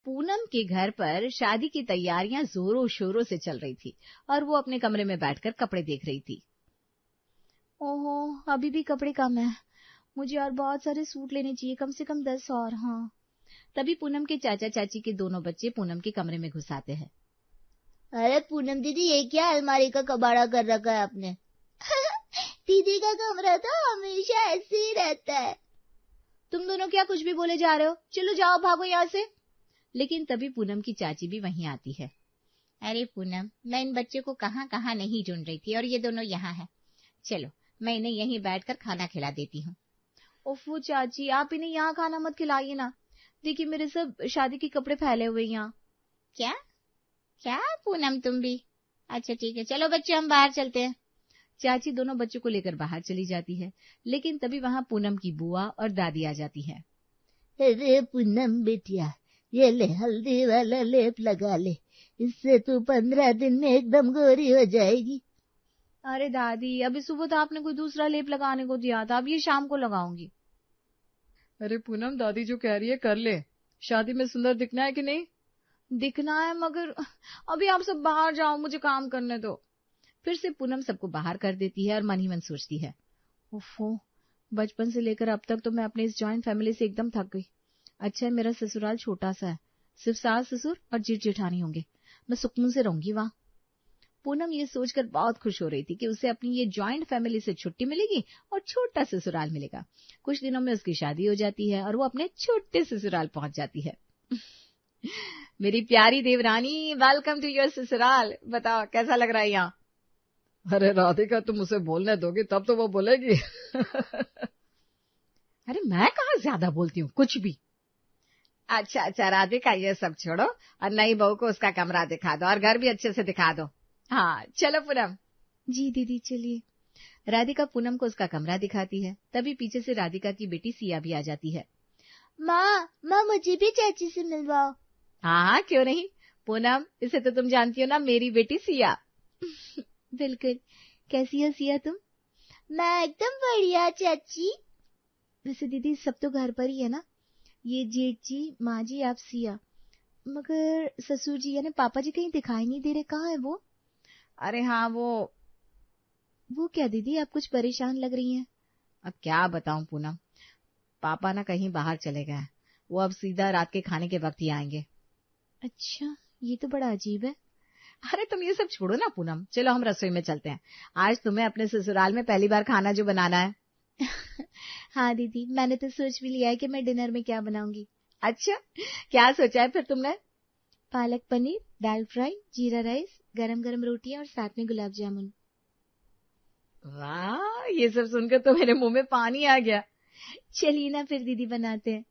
पूनम के घर पर शादी की तैयारियां जोरों शोरों से चल रही थी और वो अपने कमरे में बैठकर कपड़े देख रही थी। ओहो, अभी भी कपड़े कम है। मुझे और बहुत सारे सूट लेने चाहिए, कम से कम 10 और। हाँ। तभी पूनम के चाचा चाची के दोनों बच्चे पूनम के कमरे में घुस आते हैं। अरे पूनम दीदी, ये क्या अलमारी का कबाड़ा कर रखा है आपने? दीदी का कमरा तो हमेशा ऐसे ही रहता है। तुम दोनों क्या कुछ भी बोले जा रहे हो? चलो जाओ, भागो यहाँ से। लेकिन तभी पूनम की चाची भी वहीं आती है। अरे पूनम, मैं इन बच्चों को कहाँ कहाँ नहीं ढूंढ रही थी और ये दोनों यहाँ हैं। चलो, मैं इन्हें यहीं बैठकर खाना खिला देती हूँ। ओफो चाची, आप इन्हें यहाँ खाना मत खिलाइए ना। देखिए, मेरे सब शादी के कपड़े फैले हुए यहाँ। क्या क्या पूनम, तुम भी? अच्छा ठीक है, चलो बच्चों हम बाहर चलते हैं। चाची दोनों बच्चों को लेकर बाहर चली जाती है, लेकिन तभी वहां पूनम की बुआ और दादी आ जाती है। अरे पूनम बेटिया, ये ले हल्दी वाला लेप लगा ले, इससे तू 15 दिन में एकदम गोरी हो जाएगी। अरे दादी, अभी सुबह तो आपने कोई दूसरा लेप लगाने को दिया था, अब ये शाम को लगाऊंगी। अरे पूनम, दादी जो कह रही है कर ले। शादी में सुंदर दिखना है कि नहीं? दिखना है, मगर अभी आप सब बाहर जाओ, मुझे काम करने दो। फिर से पूनम सबको बाहर कर देती है और मन ही मन सोचती है, ओफो, बचपन से लेकर अब तक तो मैं अपने इस जॉइंट फैमिली से एकदम थक गई। अच्छा है मेरा ससुराल छोटा सा है, सिर्फ सास ससुर और जेठ जेठानी होंगे, मैं सुकून से रहूंगी वहां। पूनम ये सोचकर बहुत खुश हो रही थी कि उसे अपनी ये जॉइंट फैमिली से छुट्टी मिलेगी और छोटा ससुराल मिलेगा। कुछ दिनों में उसकी शादी हो जाती है और वो अपने छोटे ससुराल पहुंच जाती है। मेरी प्यारी देवरानी, वेलकम टू योर ससुराल। बताओ कैसा लग रहा है यहाँ? अरे राधिका, तुम उसे बोलने दोगी तब तो वो बोलेगी। अरे मैं कहाँ ज्यादा बोलती हूँ, कुछ भी। अच्छा राधिका, ये सब छोड़ो और नई बहू को उसका कमरा दिखा दो और घर भी अच्छे से दिखा दो। हाँ चलो पूनम। जी दीदी, चलिए। राधिका पूनम को उसका कमरा दिखाती है। तभी पीछे से राधिका की बेटी सिया भी आ जाती है। माँ मुझे भी चाची से मिलवाओ। हाँ क्यों नहीं पूनम, इसे तो तुम जानती हो ना, मेरी बेटी सिया। बिल्कुल। कैसी हो सिया तुम? मैं एकदम बढ़िया चाची। वैसे दीदी सब तो घर पर ही है ना, ये जेठ जी, माँ जी, आप सिया। मगर ससुर जी यानी पापा जी कहीं दिखाई नहीं दे रहे, कहाँ है वो? अरे हाँ, वो क्या दीदी, आप कुछ परेशान लग रही हैं। अब क्या बताऊं पूनम, पापा ना कहीं बाहर चले गए, वो अब सीधा रात के खाने के वक्त ही आएंगे। अच्छा, ये तो बड़ा अजीब है। अरे तुम ये सब छोड़ो ना पूनम, चलो हम रसोई में चलते हैं। आज तुम्हें अपने ससुराल में पहली बार खाना जो बनाना है। हाँ दीदी, मैंने तो सोच भी लिया है कि मैं डिनर में क्या बनाऊंगी। अच्छा, क्या सोचा है फिर तुमने? पालक पनीर, दाल फ्राई, जीरा राइस, गरम गरम रोटियां और साथ में गुलाब जामुन। वाह, ये सब सुनकर तो मेरे मुंह में पानी आ गया। चलिए ना फिर दीदी, बनाते हैं।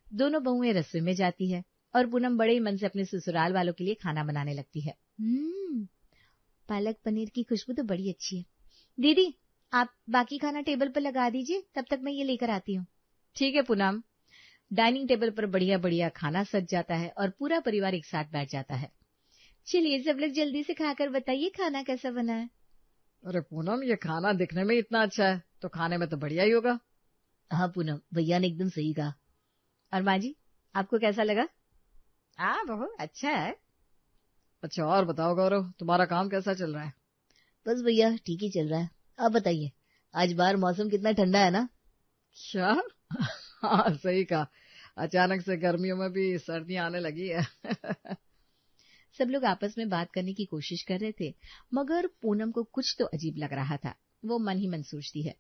दोनों बहुएं रसोई में जाती है और पूनम बड़े ही मन से अपने ससुराल वालों के लिए खाना बनाने लगती है। पालक पनीर की खुशबू तो बड़ी अच्छी है। दीदी, आप बाकी खाना टेबल पर लगा दीजिए, तब तक मैं ये लेकर आती हूँ। ठीक है पूनम। डाइनिंग टेबल पर बढ़िया बढ़िया खाना सज जाता है और पूरा परिवार एक साथ बैठ जाता है। चलिए सब लोग जल्दी से खाकर बताइए खाना कैसा बना है। अरे पूनम, ये खाना दिखने में इतना अच्छा है तो खाने में तो बढ़िया ही होगा। हाँ पूनम, भैया ने एकदम सही कहा। और माँ जी, आपको कैसा लगा? हाँ बहू, अच्छा है। अच्छा, और बताओ गौरव, तुम्हारा काम कैसा चल रहा है? बस भैया ठीक ही चल रहा है। आप बताइए, आज बाहर मौसम कितना ठंडा है ना? क्या? हाँ सही कहा, अचानक से गर्मियों में भी सर्दियां आने लगी है। सब लोग आपस में बात करने की कोशिश कर रहे थे, मगर पूनम को कुछ तो अजीब लग रहा था। वो मन ही मन सोचती है,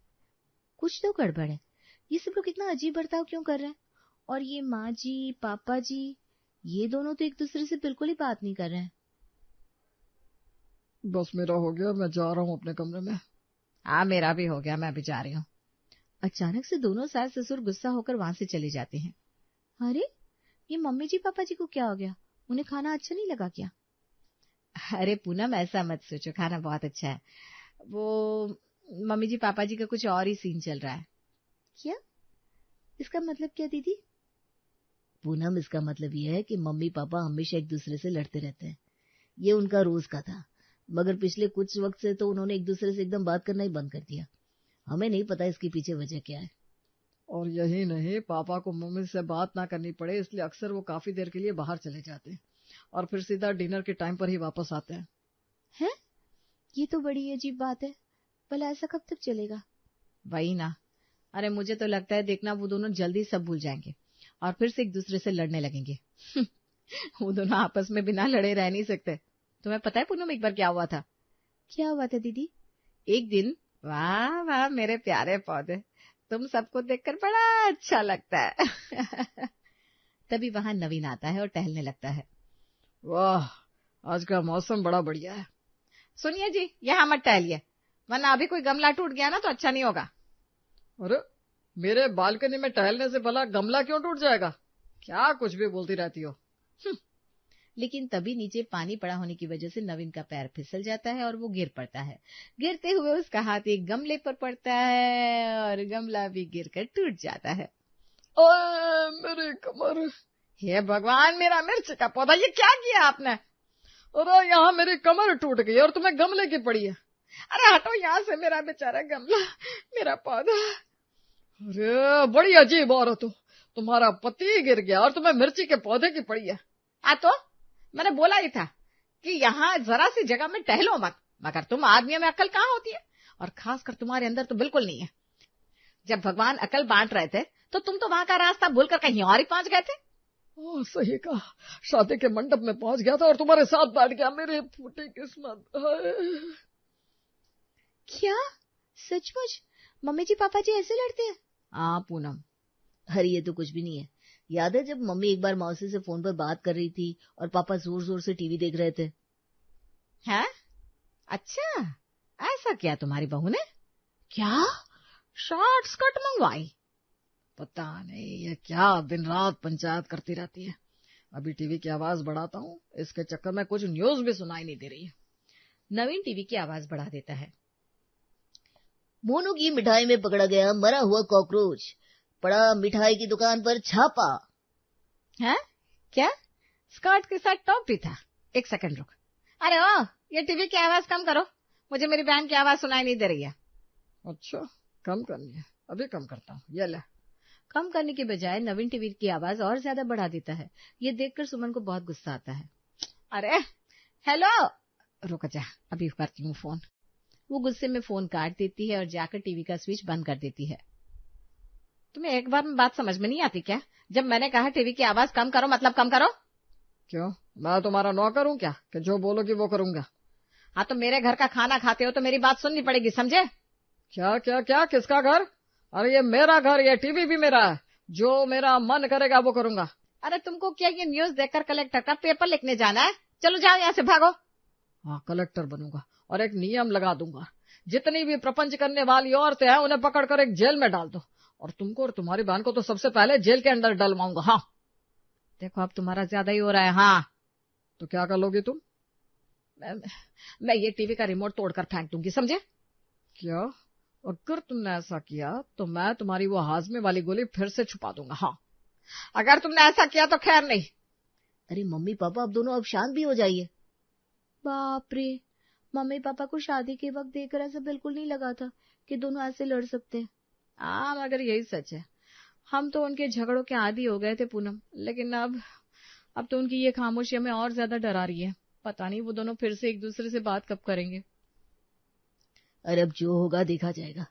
कुछ तो गड़बड़ है, ये सब लोग इतना अजीब बर्ताव क्यों कर रहे हैं? और ये माँ जी, पापा जी, ये दोनों तो एक दूसरे से बिल्कुल ही बात नहीं कर रहे हैं। बस मेरा हो गया, मैं जा रहा हूँ अपने कमरे में। हाँ मेरा भी हो गया, मैं भी जा रही हूँ। अचानक से दोनों सास ससुर गुस्सा होकर वहां से चले जाते हैं। अरे, ये मम्मी जी पापा जी को क्या हो गया? उन्हें खाना अच्छा नहीं लगा क्या? अरे पूनम, ऐसा मत सोचो, खाना बहुत अच्छा है। वो मम्मी जी पापा जी का कुछ और ही सीन चल रहा है। क्या? इसका मतलब क्या दीदी? पूनम, इसका मतलब यह है कि मम्मी पापा हमेशा एक दूसरे से लड़ते रहते हैं। ये उनका रोज का था, मगर पिछले कुछ वक्त से तो उन्होंने एक दूसरे से एकदम बात करना ही बंद कर दिया। हमें नहीं पता इसके पीछे वजह क्या है। और यही नहीं, पापा को मम्मी से बात ना करनी पड़े इसलिए अक्सर वो काफी देर के लिए बाहर चले जाते हैं और फिर सीधा डिनर के टाइम पर ही वापस आते हैं। हैं? ये तो बड़ी अजीब बात है। भला ऐसा कब तक चलेगा? वही ना, अरे मुझे तो लगता है देखना वो दोनों जल्दी सब भूल जाएंगे और फिर से एक दूसरे से लड़ने लगेंगे। वो दोनों आपस में बिना लड़े रह नहीं सकते। तुम्हें पता है पूनम, एक बार क्या हुआ था? क्या हुआ था दीदी? एक दिन, वाह वाह मेरे प्यारे पौधे, तुम सबको देखकर बड़ा अच्छा लगता है। तभी वहां नवीन आता है और टहलने लगता है। वाह, आज का मौसम बड़ा बढ़िया है। सुनिए जी, यहाँ मत टहलिए, वरना अभी कोई गमला टूट गया ना तो अच्छा नहीं होगा। अरे, मेरे बालकनी में टहलने से भला गमला क्यों टूट जाएगा? क्या कुछ भी बोलती रहती हो। लेकिन तभी नीचे पानी पड़ा होने की वजह से नवीन का पैर फिसल जाता है और वो गिर पड़ता है। गिरते हुए उसका हाथ एक गमले पर पड़ता है और गमला भी गिरकर टूट जाता है। ओए मेरी कमर! हे भगवान, मेरा मिर्च का पौधा, ये क्या किया आपने? अरे यहाँ मेरी कमर टूट गई और तुम्हें गमले की पड़ी है। अरे हटो यहाँ से, मेरा बेचारा गमला, मेरा पौधा। अरे बड़ी अजीब औरत हो, तुम्हारा पति गिर गया और तुम्हें मिर्ची के पौधे की पड़ी है। तो मैंने बोला ही था कि यहाँ जरा सी जगह में टहलो मत, मगर तुम आदमियों में अकल कहाँ होती है, और खासकर तुम्हारे अंदर तो बिल्कुल नहीं है। जब भगवान अकल बांट रहे थे तो तुम तो वहां का रास्ता भूलकर कहीं और ही पहुंच गए थे। सही कहा, शादी के मंडप में पहुंच गया था और तुम्हारे साथ बैठ गया। मेरी फूटी किस्मत। क्या सचमुच मम्मी जी पापा जी ऐसे लड़ते हैं? हाँ पूनम। अरे ये तो कुछ भी नहीं है। याद है जब मम्मी एक बार मौसी से फोन पर बात कर रही थी और पापा जोर जोर से टीवी देख रहे थे? हैं? अच्छा, ऐसा क्या तुम्हारी बहू ने? क्या? शॉर्ट स्कर्ट मंगवाई? पता नहीं ये क्या दिन रात पंचायत करती रहती है। अभी टीवी की आवाज बढ़ाता हूँ, इसके चक्कर में कुछ न्यूज भी सुनाई नहीं दे रही है। नवीन टीवी की आवाज बढ़ा देता है। मोनू की मिठाई में पकड़ा गया मरा हुआ कॉकरोच, पड़ा मिठाई की दुकान पर छापा। हैं? क्या? स्कर्ट के साथ टॉप भी था? एक सेकंड रुक। अरे ओ, ये टीवी की आवाज कम करो, मुझे मेरी बहन की आवाज सुनाई नहीं दे रही है। अच्छा, कम करनी है, अभी कम करता हूँ, ये ले। कम करने के बजाय नवीन टीवी की आवाज और ज्यादा बढ़ा देता है। ये देखकर सुमन को बहुत गुस्सा आता है। अरे हेलो, रुक जा, अभी करती हूँ फोन। वो गुस्से में फोन काट देती है और जाकर टीवी का स्विच बंद कर देती है। तुम्हें एक बार में बात समझ में नहीं आती क्या? जब मैंने कहा टीवी की आवाज कम करो, मतलब कम करो। क्यों, मैं तुम्हारा नौकर हूँ क्या कि जो बोलोगी वो करूंगा? हाँ तो मेरे घर का खाना खाते हो तो मेरी बात सुननी पड़ेगी, समझे? क्या क्या क्या? किसका घर? अरे ये मेरा घर, ये टीवी भी मेरा है, जो मेरा मन करेगा वो करूंगा। अरे तुमको क्या ये न्यूज देखकर कलेक्टर का पेपर लिखने जाना है? चलो जाओ यहाँ से, भागो। हाँ, कलेक्टर बनूंगा और एक नियम लगा दूंगा, जितनी भी प्रपंच करने वाली औरतें हैं उन्हें पकड़कर एक जेल में डाल दो, और तुमको और तुम्हारी बहन को तो सबसे पहले जेल के अंदर डलवाऊंगा। हाँ देखो, अब तुम्हारा ज्यादा ही हो रहा है। हाँ तो क्या कर लोगी तुम? मैं ये टीवी का रिमोट तोड़कर फेंक दूंगी, समझे? क्या? अगर तुमने ऐसा किया तो मैं तुम्हारी वो हाजमे वाली गोली फिर से छुपा दूंगा। हाँ, अगर तुमने ऐसा किया तो खैर नहीं। अरे मम्मी पापा अब दोनों अब शांत भी हो जाइए। बाप रे, मम्मी पापा को शादी के वक्त देखकर ऐसा बिल्कुल नहीं लगा था कि दोनों ऐसे लड़ सकते हैं। हाँ मगर यही सच है, हम तो उनके झगड़ों के आदी हो गए थे पूनम, लेकिन अब तो उनकी ये खामोशी हमें और ज्यादा डरा रही है। पता नहीं वो दोनों फिर से एक दूसरे से बात कब करेंगे। अरे अब जो होगा देखा जाएगा।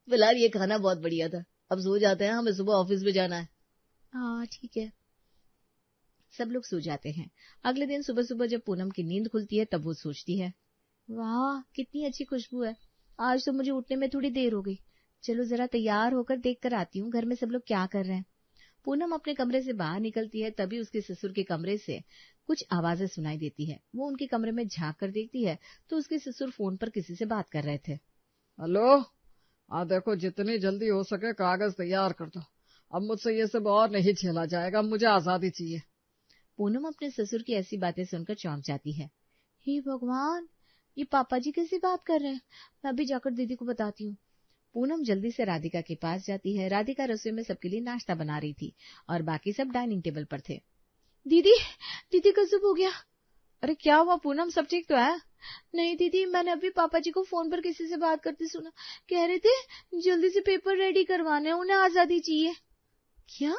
फिलहाल ये खाना बहुत बढ़िया था, अब सो जाते हैं, हमें सुबह ऑफिस में जाना है। हाँ ठीक है। सब लोग सो जाते हैं। अगले दिन सुबह सुबह जब पूनम की नींद खुलती है तब वो सोचती है, वाह कितनी अच्छी खुशबू है, आज तो मुझे उठने में थोड़ी देर हो गई। चलो जरा तैयार होकर देख कर आती हूँ घर में सब लोग क्या कर रहे हैं। पूनम अपने कमरे से बाहर निकलती है, तभी उसके ससुर के कमरे से कुछ आवाजें सुनाई देती है। वो उनके कमरे में झांक कर देखती है तो उसके ससुर फोन पर किसी से बात कर रहे थे। हेलो, देखो जितनी जल्दी हो सके कागज तैयार कर दो, अब मुझसे ये सब और नहीं झेला जाएगा, मुझे आजादी चाहिए। पूनम अपने ससुर की ऐसी बातें सुनकर चौंक जाती है। हे भगवान, ये पापा जी कैसी बात कर रहे हैं, मैं अभी जाकर दीदी को बताती हूँ। पूनम जल्दी से राधिका के पास जाती है। राधिका रसोई में सबके लिए नाश्ता बना रही थी और बाकी सब डाइनिंग टेबल पर थे। दीदी, दीदी कसुब हो गया। अरे क्या हुआ पूनम, सब ठीक तो है? नहीं दीदी, मैंने अभी पापा जी को फोन पर किसी से बात करते सुना। कह रहे थे जल्दी से पेपर रेडी करवाने, उन्हें आजादी चाहिए। क्या?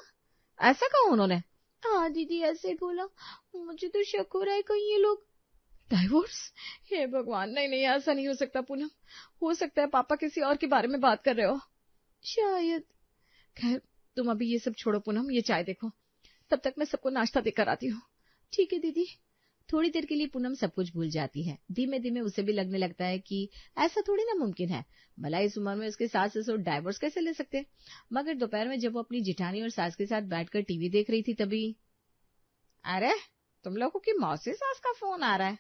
ऐसा कहा उन्होंने? हाँ दीदी, ऐसे बोला। मुझे तो शक हो रहा है कहीं ये लोग डाइवोर्स। हे भगवान, नहीं नहीं, ऐसा नहीं हो सकता पूनम। हो सकता है पापा किसी और के बारे में बात कर रहे हो, शायद। खैर तुम अभी ये सब छोड़ो पूनम, ये चाय देखो, तब तक मैं सबको नाश्ता देकर आती हूँ। ठीक है दीदी। थोड़ी देर के लिए पूनम सब कुछ भूल जाती है। धीमे धीमे उसे भी लगने लगता है कि ऐसा थोड़ी ना मुमकिन है, भला इस उम्र में उसके सास ससुर डाइवोर्स कैसे ले सकते। मगर दोपहर में जब वो अपनी जिठानी और सास के साथ बैठकर टीवी देख रही थी तभी, अरे तुम लोगों की मौसी सास का फोन आ रहा है,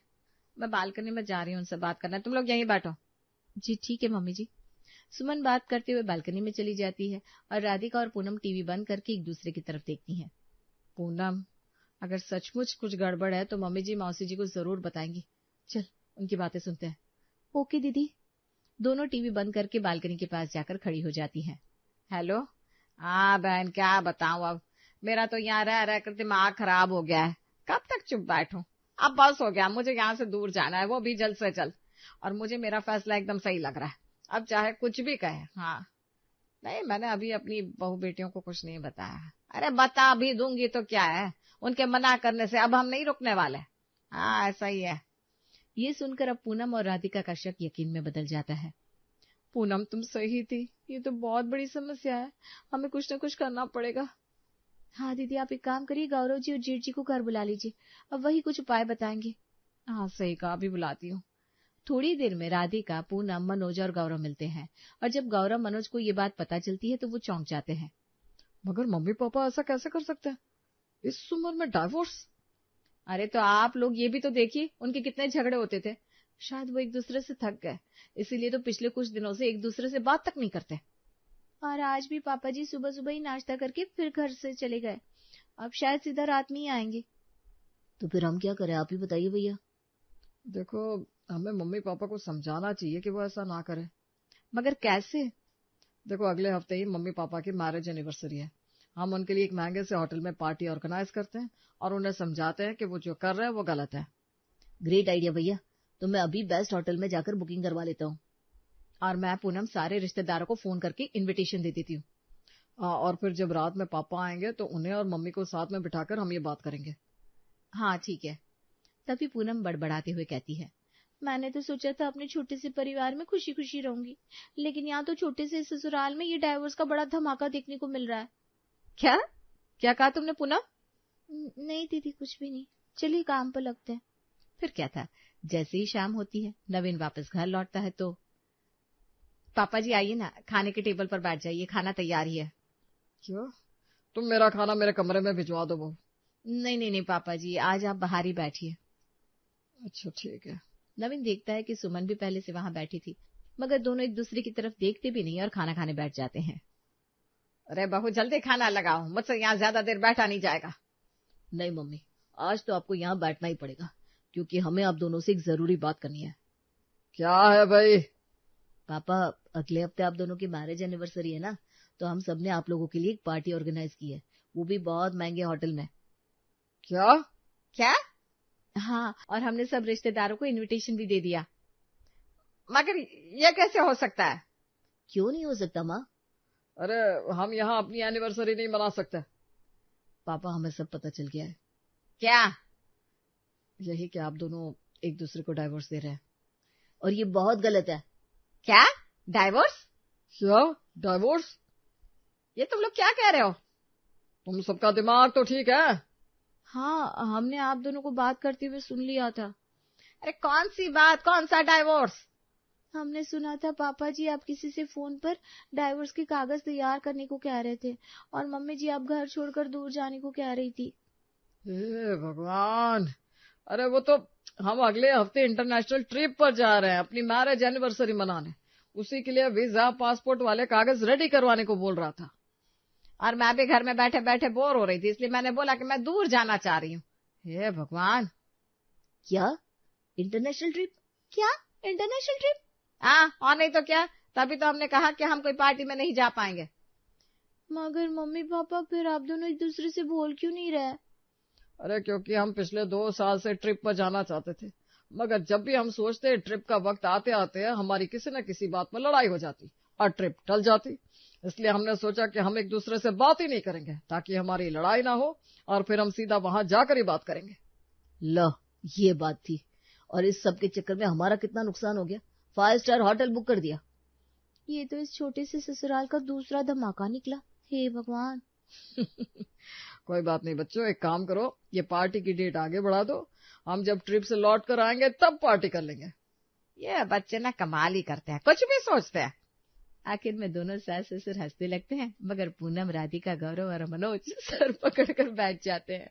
मैं बालकनी में जा रही हूँ, उनसे बात करना है, तुम लोग यहीं बैठो। जी ठीक है मम्मी जी। सुमन बात करते हुए बालकनी में चली जाती है और राधिका और पूनम टीवी बंद करके एक दूसरे की तरफ देखती हैं। पूनम, अगर सचमुच कुछ गड़बड़ है तो मम्मी जी मौसी जी को जरूर बताएंगी, चल उनकी बातें सुनते हैं। ओके दीदी। दोनों टीवी बंद करके बालकनी के पास जाकर खड़ी हो जाती हैं। हेलो। हाँ बहन, क्या बताऊं, अब मेरा तो यहाँ रह रह कर दिमाग खराब हो गया है, कब तक चुप बैठूं। अब बस हो गया, मुझे यहाँ से दूर जाना है, वो भी जल्द से जल्द, और मुझे मेरा फैसला एकदम सही लग रहा है, अब चाहे कुछ भी कहे। हाँ नहीं, मैंने अभी अपनी बहू बेटियों को कुछ नहीं बताया। अरे बता भी दूंगी तो क्या है, उनके मना करने से अब हम नहीं रुकने वाले। हाँ ऐसा ही है। ये सुनकर अब पूनम और राधिका का शक यकीन में बदल जाता है। पूनम तुम सही थी, ये तो बहुत बड़ी समस्या है, हमें कुछ न कुछ करना पड़ेगा। हाँ दीदी, आप एक काम करिए, गौरव जी और जेठ जी को घर बुला लीजिए, अब वही कुछ उपाय बताएंगे। हाँ सही कहा, अभी बुलाती हूँ। थोड़ी देर में राधिका, पूनम, मनोज और गौरव मिलते हैं, और जब गौरव मनोज को ये बात पता चलती है तो वो चौंक जाते हैं। मगर मम्मी पापा ऐसा कैसे कर सकते हैं, इस उम्र में डाइवोर्स? अरे तो आप लोग ये भी तो देखिए, उनके कितने झगड़े होते थे, शायद वो एक दूसरे से थक गए, इसीलिए तो पिछले कुछ दिनों से एक दूसरे से बात तक नहीं करते। और आज भी पापा जी सुबह सुबह ही नाश्ता करके फिर घर से चले गए, अब शायद सीधा रात में ही आएंगे। तो फिर हम क्या करें, आप ही बताइए भैया। देखो, हमें मम्मी पापा को समझाना चाहिए कि वो ऐसा ना करे। मगर कैसे? देखो, अगले हफ्ते ही मम्मी पापा की मैरिज एनिवर्सरी है, हम उनके लिए एक महंगे से होटल में पार्टी ऑर्गेनाइज करते हैं और उन्हें समझाते हैं कि वो जो कर रहे हैं वो गलत है। ग्रेट आइडिया भैया, तो मैं अभी बेस्ट होटल में जाकर बुकिंग करवा लेता हूँ, और मैं पूनम सारे रिश्तेदारों को फोन करके इनविटेशन दे देती हूँ। और फिर जब रात में पापा आएंगे तो उन्हें और मम्मी को साथ में बिठाकर हम ये बात करेंगे। हाँ ठीक है। तभी पूनम बड़बड़ाते हुए कहती है, मैंने तो सोचा था अपने छोटे से परिवार में खुशी खुशी रहूंगी, लेकिन यहाँ तो छोटे से ससुराल में ये डाइवोर्स का बड़ा धमाका देखने को मिल रहा है। क्या क्या कहा तुमने पूनम? नहीं दीदी, कुछ भी नहीं, चलिए काम पर लगते हैं। फिर क्या था, जैसे ही शाम होती है, नवीन वापस घर लौटता है तो, पापा जी आइए ना, खाने के टेबल पर बैठ जाइए, खाना तैयार ही है। क्यों, तुम मेरा खाना मेरे कमरे में भिजवा दो बहू। नहीं नहीं नहीं पापा जी, आज आप बाहर ही बैठिए। अच्छा ठीक है। नवीन देखता है कि सुमन भी पहले से वहां बैठी थी, मगर दोनों एक दूसरे की तरफ देखते भी नहीं और खाना खाने बैठ जाते हैं। अरे बहू जल्दी खाना लगाओ, मुझसे यहाँ ज्यादा देर बैठा नहीं जाएगा। नहीं मम्मी, आज तो आपको यहाँ बैठना ही पड़ेगा, क्योंकि हमें आप दोनों से एक जरूरी बात करनी है। क्या है भाई? पापा, अगले हफ्ते आप दोनों की मैरिज एनिवर्सरी है ना, तो हम सब ने आप लोगों के लिए एक पार्टी ऑर्गेनाइज की है, वो भी बहुत महंगे होटल में। क्या क्या? हाँ, और हमने सब रिश्तेदारों को इनविटेशन भी दे दिया। मगर ये कैसे हो सकता है? क्यों नहीं हो सकता माँ? अरे हम यहाँ अपनी एनिवर्सरी नहीं मना सकते। पापा, हमें सब पता चल गया है। क्या? यही कि आप दोनों एक दूसरे को डाइवोर्स दे रहे हैं, और ये बहुत गलत है। क्या? डाइवोर्स? क्या डाइवोर्स? ये तुम लोग क्या कह रहे हो? तुम सबका दिमाग तो ठीक है? हाँ, हमने आप दोनों को बात करते हुए सुन लिया था। अरे कौन सी बात, कौन सा डाइवोर्स? हमने सुना था पापा जी आप किसी से फोन पर डाइवोर्स के कागज तैयार करने को कह रहे थे, और मम्मी जी आप घर छोड़कर दूर जाने को कह रही थी। हे भगवान, अरे वो तो हम अगले हफ्ते इंटरनेशनल ट्रिप पर जा रहे हैं अपनी मैरिज एनिवर्सरी मनाने, उसी के लिए वीजा पासपोर्ट वाले कागज रेडी करवाने को बोल रहा था, और मैं भी घर में बैठे बैठे बोर हो रही थी, इसलिए मैंने बोला कि मैं दूर जाना चाह रही हूँ। हे भगवान। क्या इंटरनेशनल ट्रिप? क्या इंटरनेशनल ट्रिप? हाँ, और नहीं तो क्या, तभी तो हमने कहा कि हम कोई पार्टी में नहीं जा पाएंगे। मगर मम्मी पापा, फिर आप दोनों एक दूसरे से बोल क्यों नहीं रहे? अरे क्योंकि हम पिछले 2 साल से ट्रिप पर जाना चाहते थे, मगर जब भी हम सोचते ट्रिप का वक्त आते आते हमारी किसी न किसी बात पर लड़ाई हो जाती और ट्रिप टल जाती। इसलिए हमने सोचा कि हम एक दूसरे से बात ही नहीं करेंगे ताकि हमारी लड़ाई ना हो और फिर हम सीधा वहां जाकर ही बात करेंगे। लो, ये बात थी। और इस सब के चक्कर में हमारा कितना नुकसान हो गया। 5 स्टार होटल बुक कर दिया। ये तो इस छोटे से ससुराल का दूसरा धमाका निकला। हे भगवान। कोई बात नहीं बच्चों, एक काम करो, ये पार्टी की डेट आगे बढ़ा दो। हम जब ट्रिप से लौट कर आएंगे तब पार्टी कर लेंगे। ये बच्चे ना कमाल ही करते हैं, कुछ भी सोचते हैं। आखिर में दोनों सास ससुर हंसने लगते हैं, मगर पूनम, राधिका, गौरव और मनोज सर पकड़कर बैठ जाते हैं।